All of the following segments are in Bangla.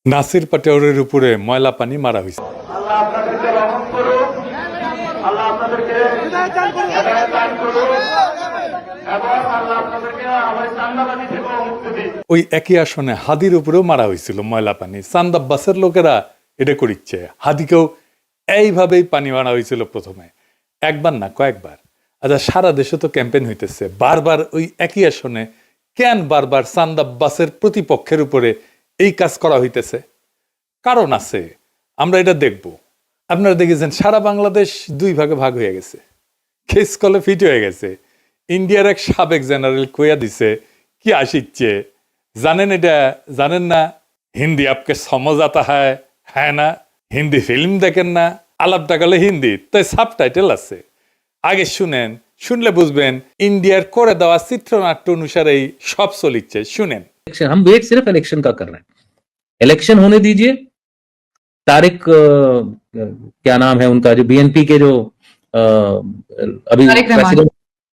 নাসির পাটোয়ারির উপরে ময়লা পানি মারা হয়েছে। আল্লাহ আপনাদেরকে রহম করুন, আল্লাহ আপনাদেরকে হেদায়েত দান করুন এবং আল্লাহ আপনাদেরকে আমার চান্দাবাজি থেকে মুক্তি দিন। ওই একই আসনে হাদির উপরেও মারা হয়েছিল ময়লা পানি। চান্দ আব্বাসের লোকেরা এটা করিচ্ছে। হাদিকেও এইভাবেই পানি মারা হয়েছিল প্রথমে, একবার না কয়েকবার। আচ্ছা, সারা দেশে তো ক্যাম্পেইন হইতেছে, বারবার ওই একই আসনে কেন বারবার চান্দ আব্বাসের প্রতিপক্ষের উপরে এই কাজ করা হইতেছে? কারণ আছে, আমরা এটা দেখব। আপনারা দেখেছেন সারা বাংলাদেশ দুই ভাগে ভাগ হয়ে গেছে, খেস কলে ফিট হয়ে গেছে। ইন্ডিয়ার এক সাবেক জেনারেল কইয়া দিছে কি আসিচ্ছে জানেন? এটা জানেন না? হিন্দি আপকে সমঝ আতা হ্যাঁ না? হিন্দি ফিল্ম দেখেন না? আলাপ টাকালে হিন্দি, তাই সাবটাইটেল আছে, আগে শুনেন, শুনলে বুঝবেন ইন্ডিয়ার করে দেওয়া চিত্রনাট্য অনুসারেই সব চলিচ্ছে। শুনেন। हम वेट सिर्फ इलेक्शन का कर रहे हैं। इलेक्शन होने दीजिए। तारिक क्या नाम है उनका, जो बीएनपी के जो अभी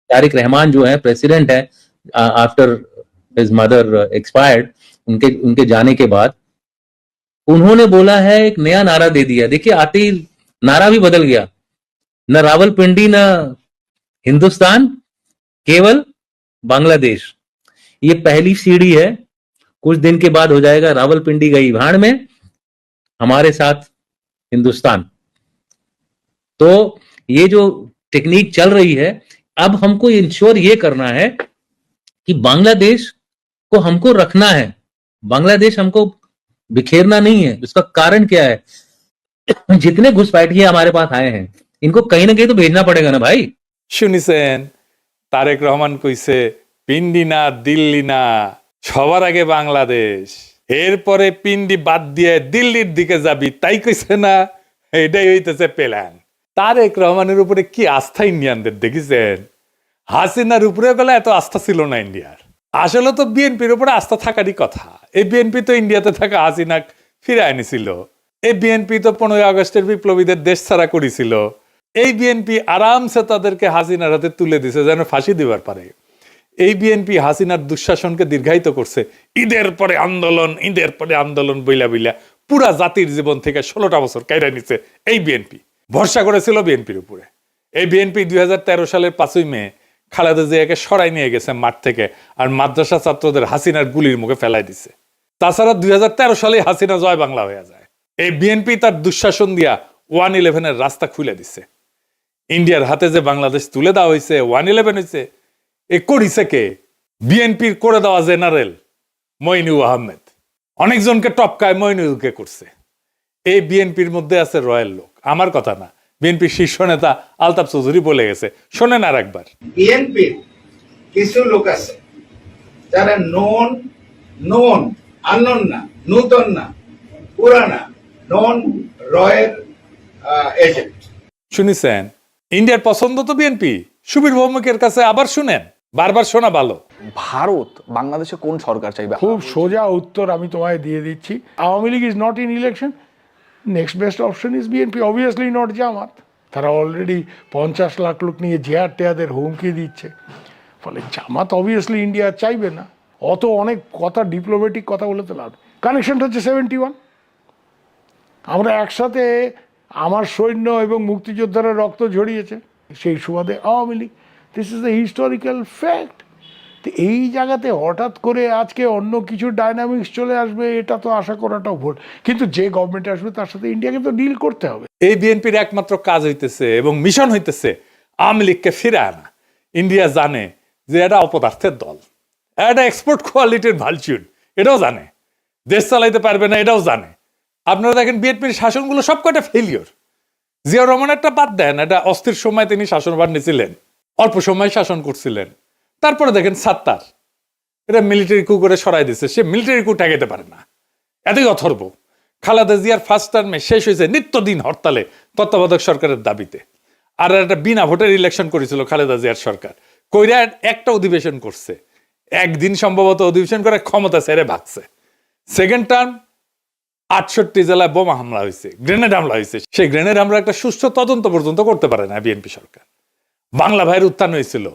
तारिक रहमान जो है प्रेसिडेंट है आफ्टर हिज मदर एक्सपायर्ड, उनके जाने के बाद उन्होंने बोला है, एक नया नारा दे दिया। देखिए, आते ही नारा भी बदल गया। न रावलपिंडी न हिंदुस्तान, केवल बांग्लादेश। ये पहली सीढ़ी है, कुछ दिन के बाद हो जाएगा रावलपिंडी गई भाड़ में, हमारे साथ हिंदुस्तान। तो ये जो टेक्निक चल रही है, अब हमको इंश्योर ये करना है कि बांग्लादेश को हमको रखना है, बांग्लादेश हमको बिखेरना नहीं है। इसका कारण क्या है? जितने घुसपैठिए हमारे पास आए हैं, इनको कहीं ना कहीं तो भेजना पड़ेगा ना भाई। শুনিছেন তারেক রহমান কইছে পিন্ডি না দিল্লি না, সবার আগে বাংলাদেশ, এরপরে পিন্ডি বাদ দিয়ে দিল্লির দিকে যাবি, তাই কইছে না? এটাই হইতেছে প্ল্যান। তারেক রহমানের উপরে কি আস্থা ইন্ডিয়ানদের দেখেছেন? হাসিনার উপরে গেলে এত আস্থা ছিল না ইন্ডিয়ার। আসলে তো বিএনপির উপরে আস্থা থাকারই কথা। এই বিএনপি তো ইন্ডিয়াতে থাকা হাসিনা ফিরে আনিছিল। এই বিএনপি তো 15 আগস্টের বিপ্লবীদের দেশ ছাড়া করেছিল। এই বিএনপি আরামসে তাদেরকে হাসিনার হাতে তুলে দিছে যেন ফাঁসি দিবার পারে। এই বিএনপি হাসিনার দুঃশাসনকে দীর্ঘায়িত করছে। ঈদের পরে আন্দোলন, ঈদের পরে আন্দোলন বইলা বইলা পুরা জাতির জীবন থেকে 16টা বছর কাইরা নিছে এই বিএনপি। ভরসা করেছিল বিএনপির উপরে। এই বিএনপি 2013 সালের 5ই মে খালেদা জিয়াকে সরাই নিয়ে গেছে মাঠ থেকে, আর মাদ্রাসা ছাত্রদের হাসিনার গুলির মুখে ফেলাই দিছে। তাছাড়া 2013 সালে হাসিনা জয় বাংলা হয়ে যায়। এই বিএনপি তার দুঃশাসন দিয়া 111-এর রাস্তা খুলে দিছে। ইন্ডিয়ার হাতে যে বাংলাদেশ তুলে দেওয়া হয়েছে, 111 হয়েছে, এ করিছে কে? বিএনপির করে দেওয়া জেনারেল মইনুল আহমেদ। অনেকজনকে টপকায় মইনুলকে করছে। এই বিএনপির মধ্যে আছে রয়্যাল লোক, আমার কথা না, বিএনপির শীর্ষ নেতা আলতাফ চৌধুরী বলে গেছে। শোনেন আর একবার। বিএনপির কিছু লোক আছে যারা নন আননোন না, নূতন না, পুরানা, নন রয়ের এজেন্ট। শুনেছেন? ইন্ডিয়ার পছন্দ তো বিএনপি। সুবীর ভৌমিকের কাছে আবার শুনেন, বারবার শোনা ভালো। ভারত বাংলাদেশে কোন সরকার চাইবে? খুব সোজা উত্তর আমি তোমায় দিয়ে দিচ্ছি। Awami League is not in election, next best option is BNP, obviously not Jamaat. তারা অলরেডি 50 লাখ লোক নিয়ে জেহার টেয়াদের হুমকি দিচ্ছে। ফলে জামাত অবভিয়াসলি ইন্ডিয়া চাইবে না। অত অনেক কথা, ডিপ্লোম্যাটিক কথা বলে তো লাভ। কানেকশনটা হচ্ছে 71। আমরা একসাথে, আমার সৈন্য এবং মুক্তিযোদ্ধারা রক্ত ঝরিয়েছে, সেই সুবাদে Awami League. This is the historical fact. তো এই জায়গাতে হঠাৎ করে আজকে অন্য কিছু ডাইনামিক্স চলে আসবে, এটা তো আশা করাটাও ভুল। কিন্তু যে গভর্নমেন্ট আসবে তার সাথে ইন্ডিয়াকে তো ডিল করতে হবে। এই বিএনপির একমাত্র কাজ হইতেছে এবং মিশন হইতেছে আওয়ামী লীগকে ফিরে আনা। ইন্ডিয়া জানে যে এটা অপদার্থের দল, এটা এক্সপোর্ট কোয়ালিটির ভালচুন, এটাও জানে। দেশ চালাইতে পারবে না, এটাও জানে। আপনারা দেখেন বিএনপির শাসনগুলো সবকটা ফেলিওর। জিয়াউর রহমান একটা বাদ দেন, এটা অস্থির সময় তিনি শাসনভার নিয়েছিলেন, অল্প সময় শাসন করছিলেন। তারপরে দেখেন সাত্তার, এটা মিলিটারি কু করে সরাই দিচ্ছে, সে মিলিটারি কু ঠেকাইতে পারে না, এতই অথর্ব। খালেদা জিয়ার ফার্স্ট টার্মে শেষ হয়েছে নিত্যদিন হরতালে তত্ত্বাবধায়ক সরকারের দাবিতে। আর একটা বিনা ভোটের ইলেকশন করেছিল খালেদা জিয়ার সরকার, কইরা একটা অধিবেশন করছে, একদিন সম্ভবত অধিবেশন করে ক্ষমতা ছেড়ে ভাগছে। সেকেন্ড টার্ম 68 জেলায় বোমা হামলা হয়েছে, গ্রেনেড হামলা হয়েছে। সেই গ্রেনেড হামলা একটা সুষ্ঠু তদন্ত পর্যন্ত করতে পারে না বিএনপি সরকার। বাংলা ভাইয়ের উত্থান হয়েছিল,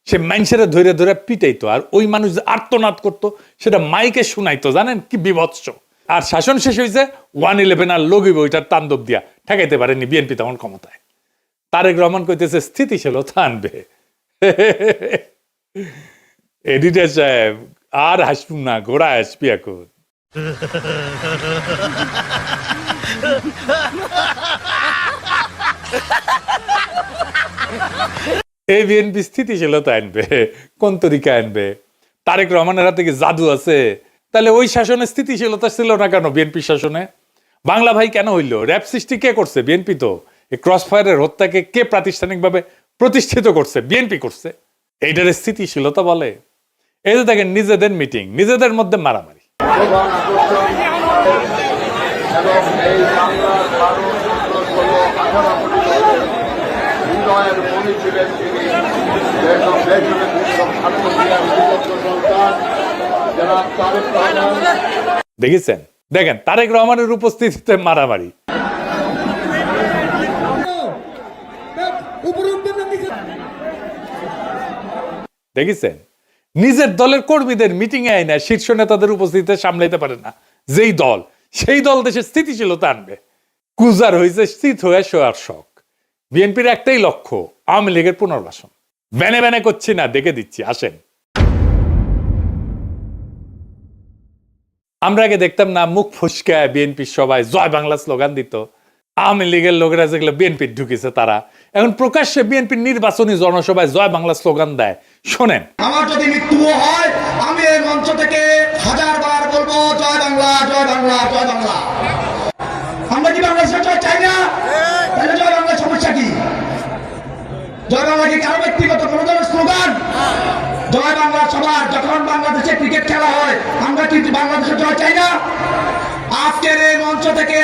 সে মানুষের ধরে ধরে পিটাইতো, আর ওই মানুষ যে আর্তনাদ করতো সেটা মাইকে শুনাইতো। জানেন কি বিভৎস! আর শাসন শেষ হয়েছে 111 আর লগিব ওইটার তাণ্ডব দিয়া ঠেকাইতে পারেনি বিএনপি তখন ক্ষমতায়। তারেক রহমান কইতেছে স্থিতিশীলতা আনবে। এডিটর সাহেব আর হাসপুন না, ঘোড়া হাসবি এখন। এই বিএনপি স্থিতিশীলতা আনবে কোন তরিকা আনবে? তারেক রহমানের হাতে কি জাদু আছে? তাহলে ওই শাসনে স্থিতিশীলতা ছিল না কেন? বিএনপি শাসনে বাংলা ভাই কেন হইল? র্যাব সৃষ্টি কে করছে? বিএনপি। তো এই ক্রস ফায়ারের হত্যাকে কে প্রাতিষ্ঠানিকভাবে প্রতিষ্ঠিত করছে? বিএনপি করছে। এইটার স্থিতিশীলতা বলে? এই যে দেখেন নিজেদের মিটিং, নিজেদের মধ্যে মারামারি। দেখেছেন? দেখেন তারেক রহমানের উপস্থিতিতে মারামারি। দেখেছেন? নিজের দলের কর্মীদের মিটিং এ আইনা শীর্ষ নেতাদের উপস্থিতিতে সামলাইতে পারে না যেই দল, সেই দল দেশের স্থিতিশীলতা আনবে। কুজার হয়েছে স্থিত হয়ে শোয়ার শখ। বিএনপির একটাই লক্ষ্য, আওয়ামী লীগের পুনর্বাসন। ব্যানে ব্যানে করছি না, দেখে দিচ্ছি, আসেন। আমরা আগে দেখতাম না মুখ ফুসকায় বিএনপির সবাই জয় বাংলা স্লোগান দিত। আওয়ামী লীগের লোকেরা যেগুলো বিএনপির ঢুকেছে তারা এখন প্রকাশ্যে বিএনপির নির্বাচনী জনসভায় জয় বাংলা স্লোগান দেয়। শোনেন। আমার যদি মৃত্যুও হয় আমি এই মঞ্চ থেকে 1000 বার বলবো জয় বাংলা, জয় বাংলা, জয় বাংলা। আমরা কি বাংলাদেশের জয় চাই না? তাহলে জয় বাংলার সমস্যা কি? জয় বাংলা কি কারো ব্যক্তিগত কোনো ধরনের স্লোগান? জয় বাংলা সবার। যখন বাংলাদেশে ক্রিকেট খেলা হয় আমরা কি বাংলাদেশের জয় চাই না? আজকের এই মঞ্চ থেকে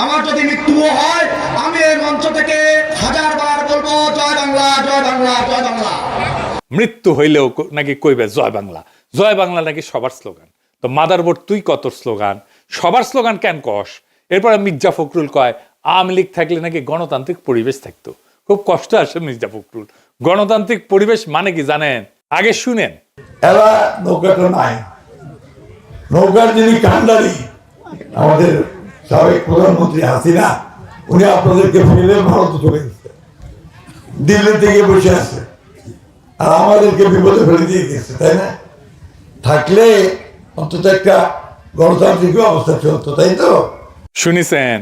আমার যদি মৃত্যুও হয় আমি এই মঞ্চ থেকে 1000 বার বলবো জয় বাংলা, জয় বাংলা, জয় বাংলা। মৃত্যু হইলেও নাকি কইবে জয় বাংলা। জয় বাংলা নাকি সবার স্লোগান। তো মাদারবোর্ড তুই কত স্লোগান, সবার স্লোগান কেন কস? এরপরে মির্জা ফখরুল কয় আওয়ামী লীগ থাকলে নাকি গণতান্ত্রিক পরিবেশ থাকতো। খুব কষ্ট আসে মির্জা ফখরুল। গণতান্ত্রিক পরিবেশ মানে কি জানেন? আগে শুনেন। এরা নৌকাটা নাই, নৌকার যিনি কান্ডারি আমাদের সাবেক প্রধানমন্ত্রী হাসিনা, উনি আপনাদেরকে ফেলে ভারতে চলে গেছে, দিল্লি থেকে বসে আছে, আর আমাদেরকে বিপদে ফেলে দিয়ে গেছে, তাই না? থাকলে অন্তত একটা গণতান্ত্রিক অবস্থা চলতো, তাই তো? শুনেছেন?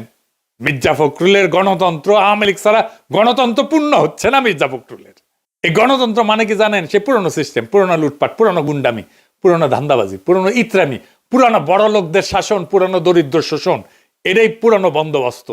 মির্জা ফখরুলের গণতন্ত্র আওয়ামী লীগ ছাড়া গণতন্ত্র পূর্ণ হচ্ছে না মির্জা ফখরুলের। এই গণতন্ত্র মানে কি জানেন? সে পুরনো সিস্টেম, পুরনো লুটপাট, পুরনো গুন্ডামি, পুরনো ধান্দাবাজি, পুরনো ইতরামি, পুরনো বড় লোকদের শাসন, পুরনো দরিদ্র শোষণ। এটাই পুরনো বন্দোবস্ত।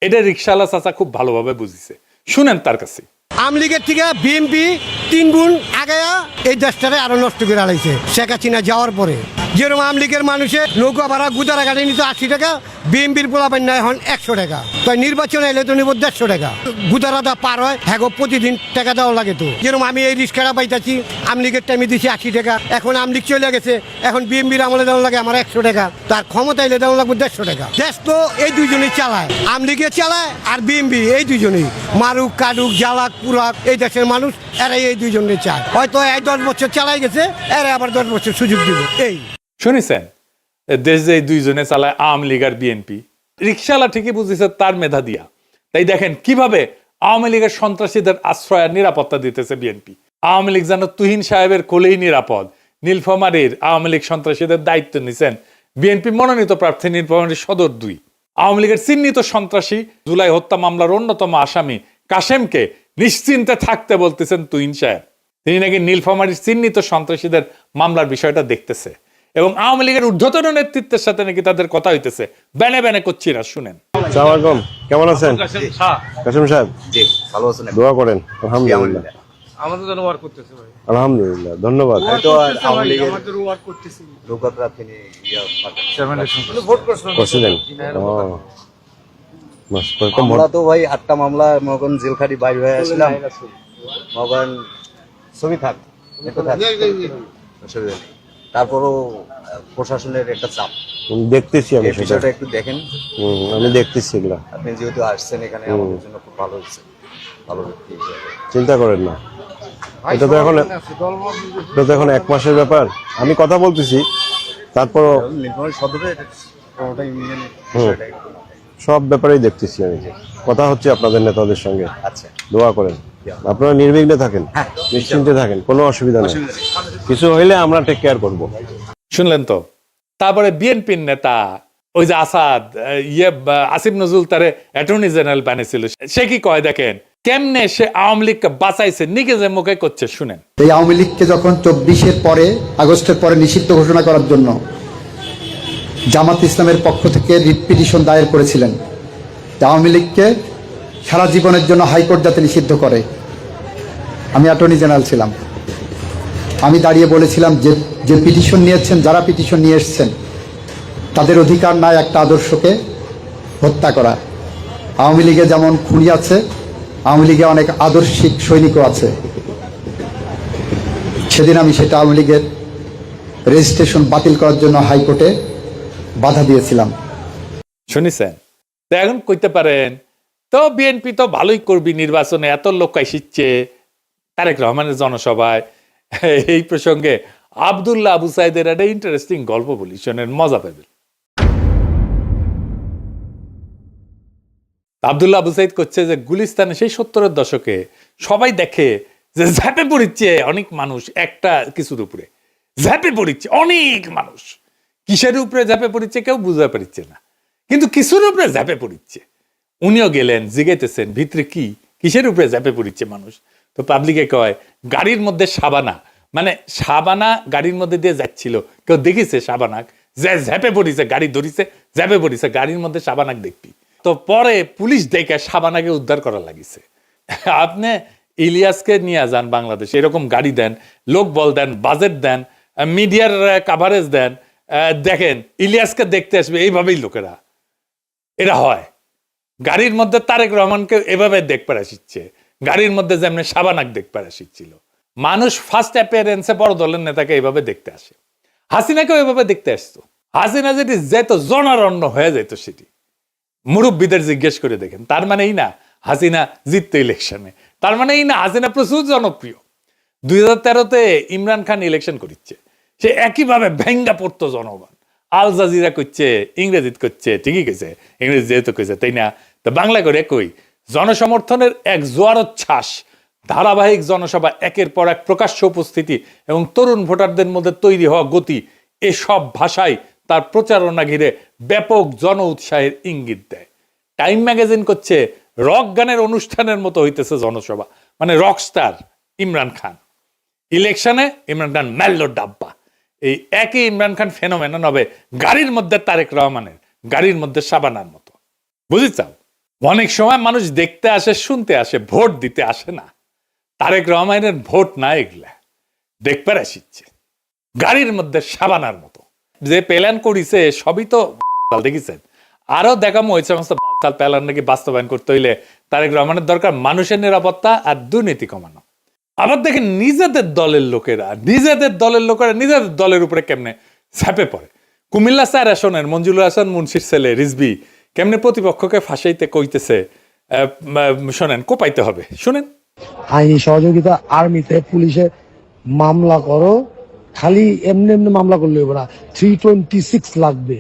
এটা রিকশাওয়ালা চাচা খুব ভালোভাবে বুঝিছে। শুনেন তার কাছে। আওয়ামী লীগের থেকে বিএনপি 3 গুণ আগায়া এই দেশটারে আরো নষ্ট করে আলাইছে শেখ হাসিনা যাওয়ার পরে। যেরকম আওয়ামী লীগের মানুষের নৌকা ভাড়া গুদারা গাড়ি নিত 80 টাকা, বিএনপির পোলাপান নেয় এখন 100 টাকা। তাই নির্বাচনে এলে তো নিব 150 টাকা। গুদারাটা পার হয় হ্যাঁ প্রতিদিন টাকা দেওয়া লাগে। তো যেরকম আমি এই রিক্সাটা পাইতাছি, আওয়ামী লীগের টাইমে দিছি 80 টাকা, এখন আওয়ামী লীগ চলে গেছে, এখন বিএনপির আমলে দেওয়া লাগে আমার 100 টাকা। তার ক্ষমতা এলে দেওয়া লাগবে 150 টাকা। দেশ তো এই দুইজনেই চালায়, আওয়ামী লীগে চালায় আর বিএনপি, এই দুইজনেই মারুক কাটুক জ্বালাক পুরাক এই দেশের মানুষ এরাই এই দুইজনে চায়। হয়তো এই 10 বছর চালাই গেছে, এরা আবার 10 বছর সুযোগ দিব। এই শুনেছেন? দেশ যে দুইজনে চালায় আওয়ামী লীগ আর বিএনপি। রিকশাওয়ালা ঠিকই বুঝেছে তার মেধা দিয়া। তাই দেখেন কিভাবে আওয়ামী লীগের সন্ত্রাসীদের আশ্রয় আর নিরাপত্তা দিতেছে বিএনপি। আওয়ামী লীগ যেন তুহিন সাহেবের কোলেই নিরাপদ। নীলফামারীর আওয়ামী লীগ সন্ত্রাসীদের দায়িত্ব নিছেন বিএনপি মনোনীত প্রার্থী নীলফামারীর সদর 2। আওয়ামী লীগের চিহ্নিত সন্ত্রাসী জুলাই হত্যা মামলার অন্যতম আসামি কাশেমকে নিশ্চিন্তে থাকতে বলতেছেন তুহিন সাহেব। তিনি নাকি নীলফামারীর চিহ্নিত সন্ত্রাসীদের মামলার বিষয়টা দেখতেছে এবং আওয়ামী লীগের ঊর্ধ্বতন নেতৃত্বের সাথে নাকি তাদের কথা হইতেছে। ব্যানে ব্যানে করছি না, শুনেন। আসসালামু কেমন আছেন কাসেম সাহেব? জি ভালো আছেন। দোয়া করেন। আলহামদুলিল্লাহ। আমাদের জন্য ওয়ার্ক করতেছে ভাই। আলহামদুলিল্লাহ, ধন্যবাদ। হয়তো আওয়ামী লীগের আমাদের ওয়ার্ক করতেছি। লোকরা তিনি ভোট করছিলেন। আমরা তো ভাই 8টা মামলা মগন জেলখাটি বাইরে হয়ে আসলাম। মগন ছবি থাক একটু থাক, অসুবিধা নেই। তারপরও প্রশাসনের একটা চাপ দেখতেছি, আমি বিষয়টা একটু দেখেন। আমি দেখতেছি এগুলা। আপনি যেহেতু আসছেন এখানে আমাদের জন্য খুব ভালো হচ্ছে, ভালো ব্যক্তি হিসেবে। চিন্তা করেন না, এটা তো এখন 1 মাসের ব্যাপার। আমি কথা বলতেছি, তারপরও নীলফামারী সদরে সব ব্যাপারেই দেখতেছি আমি, কথা হচ্ছে আপনাদের নেতাদের সঙ্গে। আচ্ছা, দোয়া করেন, আপনারা নির্বিঘ্নে থাকেন, নিশ্চিন্তে থাকেন, কোনো অসুবিধা নেই। কিছু হইলে আমরা টেক কেয়ার করবো। শুনলেন তো? তারপরে বিএনপির নেতা ওই যে আসাদ আসিফ নজরুল তারে অ্যাটর্নি জেনারেল বানিয়েছিল, সে কি কয় দেখেন কেমনে সে আওয়ামী লীগকে বাঁচাইছে, নিজের মুখে করছে শুনেন। এই আওয়ামী লীগকে যখন 24-এর পরে, আগস্টের পরে নিষিদ্ধ ঘোষণা করার জন্য জামাত ইসলামের পক্ষ থেকে রিট পিটিশন দায়ের করেছিলেন, আওয়ামী লীগকে সারা জীবনের জন্য হাইকোর্ট যাতে নিষিদ্ধ করে। আমি অ্যাটর্নি জেনারেল ছিলাম, আমি দাঁড়িয়ে বলেছিলাম যে পিটিশন নিয়েছেন, যারা পিটিশন নিয়ে এসছেন তাদের অধিকার নাই একটা আদর্শকে হত্যা করা। আওয়ামী লীগে যেমন খুনি আছে, আওয়ামী লীগে অনেক আদর্শিক সৈনিকও আছে। সেদিন আমি সেটা আওয়ামী লীগের রেজিস্ট্রেশন বাতিল করার জন্য হাইকোর্টে বাধা দিয়েছিলাম। শুনেছেন তো? এখন কইতে পারেন তো বিএনপি তো ভালোই করবি, নির্বাচনে এত লোক আসছে তারেক রহমানের জনসভায়। এই প্রসঙ্গে আব্দুল্লাহ আবু সাইদের একটা ইন্টারেস্টিং গল্প বলি, শোনেন, মজা পাবেন। আব্দুল্লাহ আবু সাইদ করছে যে গুলিস্তানে সেই 70-এর দশকে সবাই দেখে যে ঝাঁপে পড়িচ্ছে অনেক মানুষ একটা কিছুর উপরে, ঝাঁপে পড়িচ্ছে অনেক মানুষ। কিসের উপরে ঝাঁপে পড়িচ্ছে কেউ বুঝতে পারছে না, কিন্তু কিছুর উপরে ঝাঁপে পড়িচ্ছে। উনিও গেলেন, জিগাইতেছেন ভিতরে কি, কিসের উপরে ঝাঁপে পড়িচ্ছে মানুষ। তো পাবলিকে কয় গাড়ির মধ্যে সাবানা, মানে সাবানা গাড়ির মধ্যে দিয়ে যাচ্ছিল, কেউ দেখিছে সাবানাক যে ঝাঁপে পড়িছে, গাড়ি ধরিছে, ঝাঁপে পড়িছে, গাড়ির মধ্যে সাবানাক দেখবি। তো পরে পুলিশ দেখে সাবানাকে উদ্ধার করা লাগিছে। আপনি ইলিয়াসকে নিয়ে যান বাংলাদেশ, এরকম গাড়ি দেন, লোক বল দেন, বাজেট দেন, মিডিয়ার কাভারেজ দেন, দেখেন ইলিয়াসকে দেখতে আসবে এইভাবেই লোকেরা। এটা হয়। গাড়ির মধ্যে তারেক রহমানকে এভাবে দেখতে আসছে, গাড়ির মধ্যে যেমন সাবানাক দেখতে আসছিল। মানুষ ফার্স্ট অ্যাপিয়ারেন্সে বড় দলের নেতাকে এইভাবে দেখতে আসে। হাসিনাকেও এভাবে দেখতে আসতো। হাসিনা যেটি যেত জনারণ্য হয়ে যেত, সেটি মুরব্বীদের জিজ্ঞেস করে দেখেন। তার মানে এই না হাসিনা জিততো ইলেকশনে, তার মানে এই না হাসিনা প্রচুর জনপ্রিয়। 2013-তে ইমরান খান ইলেকশন করিচ্ছে, সে একইভাবে ভেঙ্গা পড়তো জনগণ। আল জাজিরা করছে, ইংরেজিত করছে, ঠিকই কইছে, ইংরেজি যেহেতু কইছে তাই না, তো বাংলা করে কই জনসমর্থনের এক জোয়ারোচ্ছ্বাস, ধারাবাহিক জনসভা, একের পর এক প্রকাশ্য উপস্থিতি এবং তরুণ ভোটারদের মধ্যে তৈরি হওয়া গতি, এসব ভাষায় তার প্রচারণা ঘিরে ব্যাপক জন উৎসাহের ইঙ্গিত দেয়। টাইম ম্যাগাজিন করছে রক গানের অনুষ্ঠানের মতো হইতেছে জনসভা, মানে রকস্টার ইমরান খান। ইলেকশনে ইমরান খান মেল্লো ডাব্বা। এই একই ইমরান খান ফেনোমেনন হবে গাড়ির মধ্যে তারেক রহমানের, গাড়ির মধ্যে সাবানার মতো। বুঝেছাও? অনেক সময় মানুষ দেখতে আসে, শুনতে আসে, ভোট দিতে আসে না। তারেক রহমানের ভোট না, এগুলা দেখবার আসিচ্ছে গাড়ির মধ্যে সাবানার মতো। যে প্ল্যান করিছে সবই তো দেখেছেন। আরো দেখামো ওই সমস্ত প্ল্যান নাকি বাস্তবায়ন করতে হইলে তারেক রহমানের দরকার মানুষের নিরাপত্তা আর দুর্নীতি কমানো। আবার দেখেন নিজেদের দলের লোকেরা নিজেদের দলের উপরে কেমনে ঝাঁপে পড়ে। কুমিল্লা স্যার আসনের মঞ্জুরুল হাসান মুন্সির ছেলে রিজভি কেমনে প্রতিপক্ষকে ফাঁসাইতে কইতেছে, শোনেন, কোপাইতে হবে, শুনেন। আইনি সহযোগিতা, আর্মিতে, পুলিশে মামলা করো, খালি এমনি এমনি মামলা করলে হবে না, 326 লাগবে।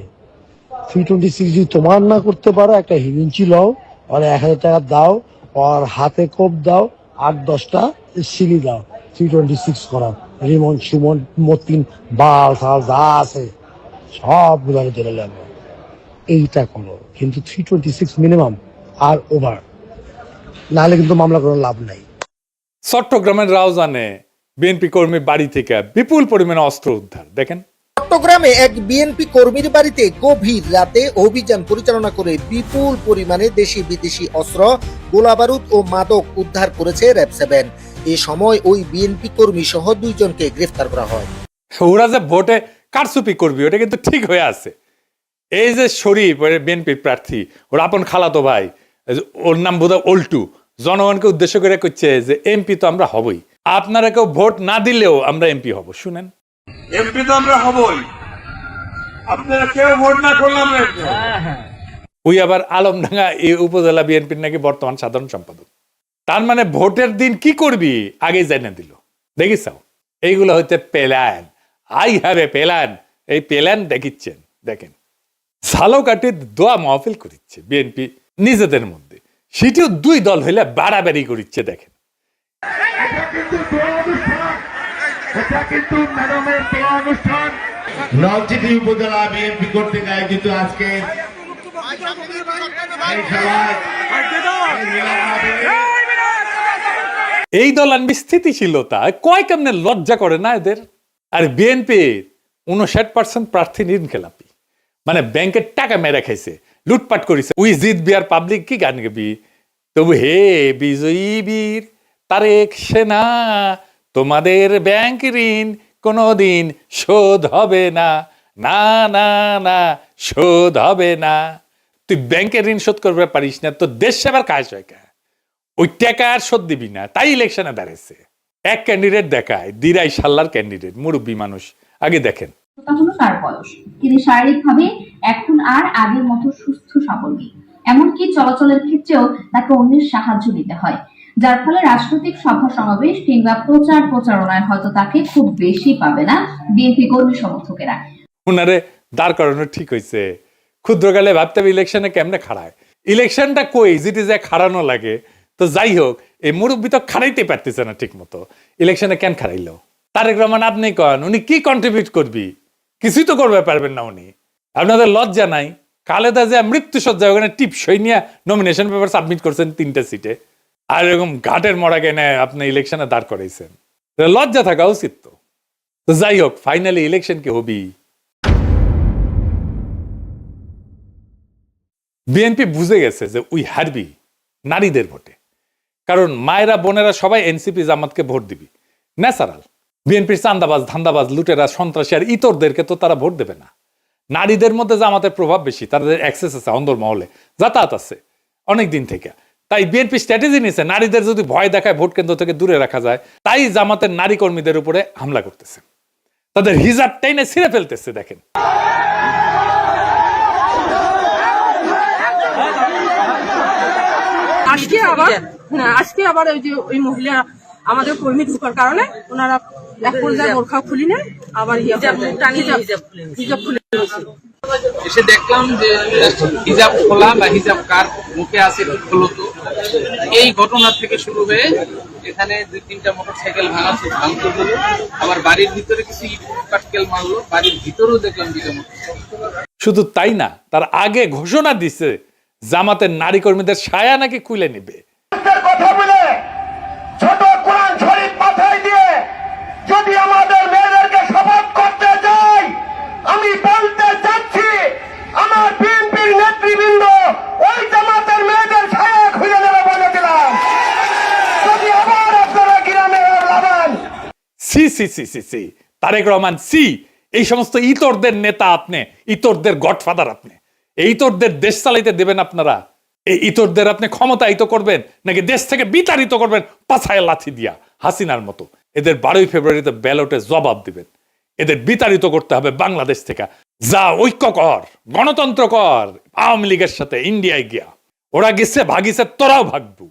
326 যদি তোমার না করতে পারো, একটা হিরিঞ্চি লও, আর 1000 টাকা দাও, আর হাতে কোপ দাও, 8-10টা সিলি দাও, 326 করাও। রিমন সুমন মতিন বাল সাল যা আছে সব গুলাকে ধরে লাগবে, এইটা করো। কিন্তু 326 মিনিমাম আর ওভার, নাহলে কিন্তু মামলা করার লাভ নাই। চট্টগ্রামের রাউজানে বিএনপি কর্মী বাড়ি থেকে বিপুল পরিমাণে অস্ত্র উদ্ধার, দেখেন। চট্টগ্রামে এক বিএনপি কর্মীর বাড়িতে গভীর রাতে অভিযান পরিচালনা করে বিপুল পরিমাণে দেশি বিদেশি অস্ত্র, গোলাবারুদ ও মাদক উদ্ধার করেছে র‍্যাব-7। এ সময় ওই বিএনপি কর্মী সহ 2 জনকে গ্রেফতার করা হয়। ওরা যে ভোটে কারচুপি করবি ওটা কিন্তু ঠিক হয়ে আছে। এই যে শরীফ বিএনপির প্রার্থী, ওর আপন খালাতো ভাই, ওর নাম বোধহয় অল্টু, জনগণকে উদ্দেশ্য করে করছে যে এমপি তো আমরা হবই, আপনারা কেউ ভোট না দিলেও আমরা এমপি হব। শুনেন, এমপি তো আমরা হবই, আপনারা কেউ ভোট না করলাম। ওই আবার আলমডাঙ্গা এই উপজেলা বিএনপির নাকি বর্তমান সাধারণ সম্পাদক। তার মানে ভোটের দিন কি করবি আগে জানিয়ে দিল। দেখিসাও, এইগুলো হইতে plan. I have a plan. এই প্ল্যান দেখিচ্ছেন, দেখেন। ঝালকাঠির দোয়া মাহফিল করিচ্ছে বিএনপি নিজেদের মধ্যে, সেটিও দুই দল হইলে বাড়াবাড়ি করিচ্ছে। দেখেন নলছিটি উপজেলা বিএনপি কর্তৃক আয়োজিত আজকে এই দল আনবি স্থিতিশীলতা কয় কেমনে লজ্জা করে না এদের। আর বিএনপির 59% প্রার্থী ঋণখেলাপি, মানে ব্যাংকের টাকা মেরে খাইছে, লুটপাট করেছে। উই জিত বিয়ার পাবলিক কি গান গাবি, তবু হে বিজয়ী বীর তারেক সেনা, তোমাদের ব্যাংক ঋণ কোনোদিন শোধ হবে না, না না না শোধ হবে না। তুই ব্যাংকের ঋণ শোধ করতে পারিস না, তো দেশ সেবার কাজ হয় কা, ওই টাকা আর শোধ দিবি না, তাই ইলেকশনে দাঁড়িয়েছে। এক ক্যান্ডিডেট দেখায়, দিরাই সাল্লার ক্যান্ডিডেট, মুরব্বী মানুষ। আগে দেখেন, হলো তার বয়স, তিনি শারীরিকভাবে এখন আর আগের মতো সুস্থ সবল নেই, এমনকি চলাচলের ক্ষেত্রেও তাকে অন্যের সাহায্য নিতে হয়, যার ফলে রাজনৈতিক সভা সমাবেশ কিংবা প্রচারণায় হয়তো তাকে খুব বেশি পাবে না বিএনপি কর্মী সমর্থকেরা। উনারে দাঁড় করানো ঠিক হয়েছে। ক্ষুদ্রকালে ভাবতে হবে ইলেকশনে কেমনে খাড়ায়, ইলেকশনটা কই যেটি যে খাড়ানো লাগে। তো যাই হোক, এই মুরব্বী তো খাড়াইতে পারতেছে না ঠিক মতো, ইলেকশনে কেন খাড়াইলো? তারেক রহমান আপনি কন, উনি কি কন্ট্রিবিউট করবি? কিছুই তো করবে পারবেন না উনি। আপনাদের লজ্জা নাই? খালেদা জিয়া মৃত্যুসজ্জা ওখানে টিপসই নিয়ে নমিনেশন পেপার সাবমিট করছেন 3টা সিটে, আর এরকম ঘাটের মরাকে নেয় আপনি ইলেকশনে দাঁড় করাইছেন। লজ্জা থাকা উচিত তো। তো যাই হোক, ফাইনালি ইলেকশন কি হবি? বিএনপি বুঝে গেছে যে উই হারবি নারীদের ভোটে, কারণ মায়েরা বোনেরা সবাই এনসিপি জামাতকে ভোট দিবি, ন্যাচারাল। বিএনপির চান্দাবাজ ধান্দাবাজ লুটেরা সন্ত্রাসী আর ইতরদেরকে তো তারা ভোট দেবে না। নারীদের মধ্যে জামাতের প্রভাব বেশি, তাদের অ্যাক্সেস আছে, অন্দরমহলে যাতায়াত আছে অনেক দিন থেকে। তাই বিএনপি স্ট্র্যাটেজি নিয়েছে, নারীদের যদি ভয় দেখায় ভোট কেন্দ্র থেকে দূরে রাখা যায়। তাই জামাতের নারী কর্মীদের উপরে হামলা করতেছে, তাদের হিজাব টাইনে ছিঁড়ে ফেলতেছে। দেখেন আজকে আবার ওই যে ওই মহিলা আমাদের কর্মী ঢোকার কারণে ওনারা এক পর্যায়ে বোরখা খুলি নেন, আবার হিজাব খুলে এসে দেখলাম যে হিজাব খোলা বা হিজাব কার মুখে আছে খোলো। তো এই ঘটনা থেকে শুরু হয়ে এখানে 2-3টা মোটরসাইকেল ভাঙচুর হলো, আবার বাড়ির ভিতরে কিছু ইট পাটকেল মারলো, বাড়ির ভিতরেও দেখলাম 2টা মোটরসাইকেল। শুধু তাই না, তার আগে ঘোষণা দিছে জামাতের নারী কর্মীদের সায়া নাকি খুলে নিবে। কথা বলে ছোট কোরআন শরীফ মাথায় দিয়ে যদি আমাদের মেয়েদেরকে শপথ করতে যাই, আমি বলতে চাচ্ছি আমার বিএনপির নেতৃবৃন্দ ওই জামাতের মেয়েদের ছায়া খুলে নেবে বলে দিলাম। যদি আবার আপনারা গ্রামে লাগান, সি সি সি সি সি তারেক রহমান সি, এই সমস্ত ইতরদের নেতা আপনি, ইতরদের গডফাদার আপনি। এই ইতরদের দেশ চালাইতে দেবেন আপনারা? এই ইতরদের আপনি ক্ষমতায়িত করবেন নাকি দেশ থেকে বিতাড়িত করবেন পাছায় লাথি দিয়া হাসিনার মতো? এদের 12ই ফেব্রুয়ারিতে ব্যালটে জবাব দিবেন। এদের বিতাড়িত করতে হবে বাংলাদেশ থেকে। যা ঐক্য কর, গণতন্ত্র কর আওয়ামী লীগের সাথে ইন্ডিয়ায় গিয়া। ওরা গেছে ভাগিছে, তোরাও ভাগবু।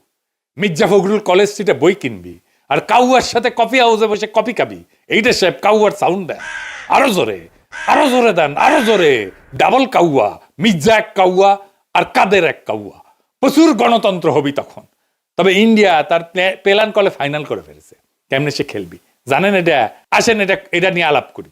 মির্জা ফখরুল কলেজ স্ট্রিটে বই কিনবি আর কাউয়ার সাথে কফি হাউসে বসে কফি খাবি। এইটা সাহেব কাউয়ার সাউন্ড দেন, আরো জোরে, আরো জোরে দেন, আরো জোরে। ডাবল কাউয়া, মির্জা এক কাউয়া আর কাদের এক কাউয়া। প্রচুর গণতন্ত্র হবি তখন। তবে ইন্ডিয়া তার প্ল্যান কলে ফাইনাল করে ফেলেছে, কেমনে সে খেলবি জানেন। এটা আসেন, এটা নিয়ে আলাপ করি।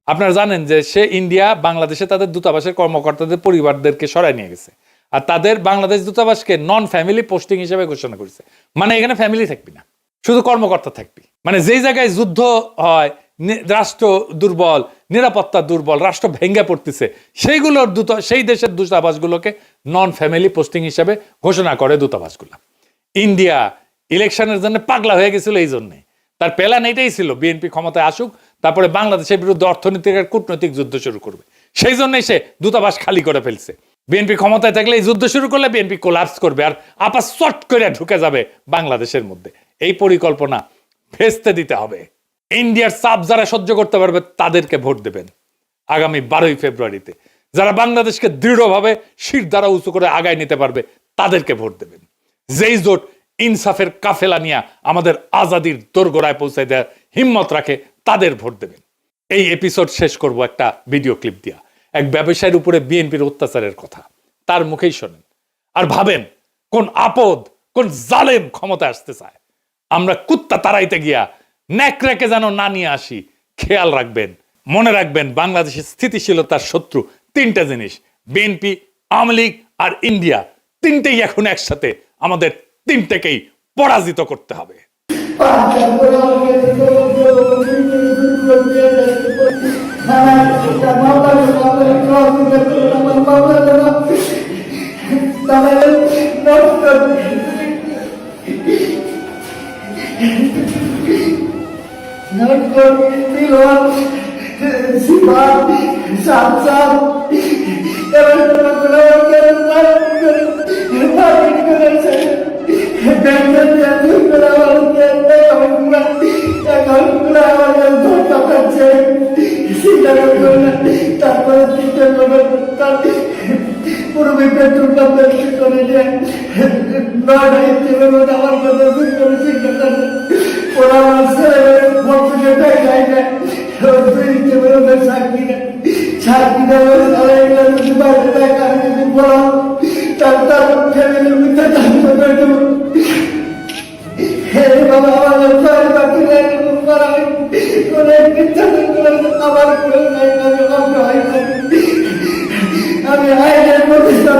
আপনারা জানেন যে সে ইন্ডিয়া বাংলাদেশে তাদের দূতাবাসের কর্মকর্তাদের পরিবারদেরকে সরাই নিয়ে গেছে, আর তাদের বাংলাদেশ দূতাবাসকে নন ফ্যামিলি পোস্টিং হিসেবে ঘোষণা করেছে। মানে এখানে ফ্যামিলি থাকবি না, শুধু কর্মকর্তা থাকবি। মানে যেই জায়গায় যুদ্ধ হয়, রাষ্ট্র দুর্বল, নিরাপত্তা দুর্বল, রাষ্ট্র ভেঙ্গে পড়তেছে, সেই দেশের দূতাবাসগুলোকে নন ফ্যামিলি পোস্টিং হিসেবে ঘোষণা করে দূতাবাসগুলো। ইন্ডিয়া ইলেকশনের জন্য পাগলা হয়ে গেছিল, এই জন্যে তার প্ল্যান এটাই ছিল বিএনপি ক্ষমতায় আসুক, তারপরে বাংলাদেশের বিরুদ্ধে অর্থনৈতিক আর কূটনৈতিক যুদ্ধ শুরু করবে। সেই জন্যই সে দূতাবাস খালি করে ফেলছে। বিএনপি ক্ষমতায় থাকলে এই যুদ্ধ শুরু করলে বিএনপি কোলাপস করবে আর আপা চট করে ঢুকে যাবে বাংলাদেশের মধ্যে। এই পরিকল্পনা ভেস্তে দিতে হবে। ইন্ডিয়ার চাপ যারা সহ্য করতে পারবে তাদেরকে ভোট দেবেন আগামী 12ই ফেব্রুয়ারিতে। যারা বাংলাদেশকে দৃঢ়ভাবে শির দ্বারা উঁচু করে আগায় নিতে পারবে তাদেরকে ভোট দেবেন। যেই জোট ইনসাফের কাফেলা নিয়ে আমাদের আজাদির দোরগোড়ায় পৌঁছে দেওয়ার হিম্মত রাখে তাদের ভোট দেবেন। এই এপিসোড শেষ করব একটা ভিডিও ক্লিপ দিয়া, এক ব্যবসায়ীর উপরে বিএনপির অত্যাচারের কথা, তার মুখেই শোনেন আর ভাবেন কোন আপদ, কোন জালেম ক্ষমতা আসতে চায়। আমরা কুত্তা তাড়াইতে গিয়া ন্যাকড়াকে যেন না নিয়ে আসি, খেয়াল রাখবেন, মনে রাখবেন বাংলাদেশের স্থিতিশীলতার শত্রু তিনটা জিনিস, বিএনপি, আওয়ামী লীগ আর ইন্ডিয়া। তিনটেই এখন একসাথে, আমাদের তিনটেকেই পরাজিত করতে হবে। আমি আইনের প্রতিষ্ঠা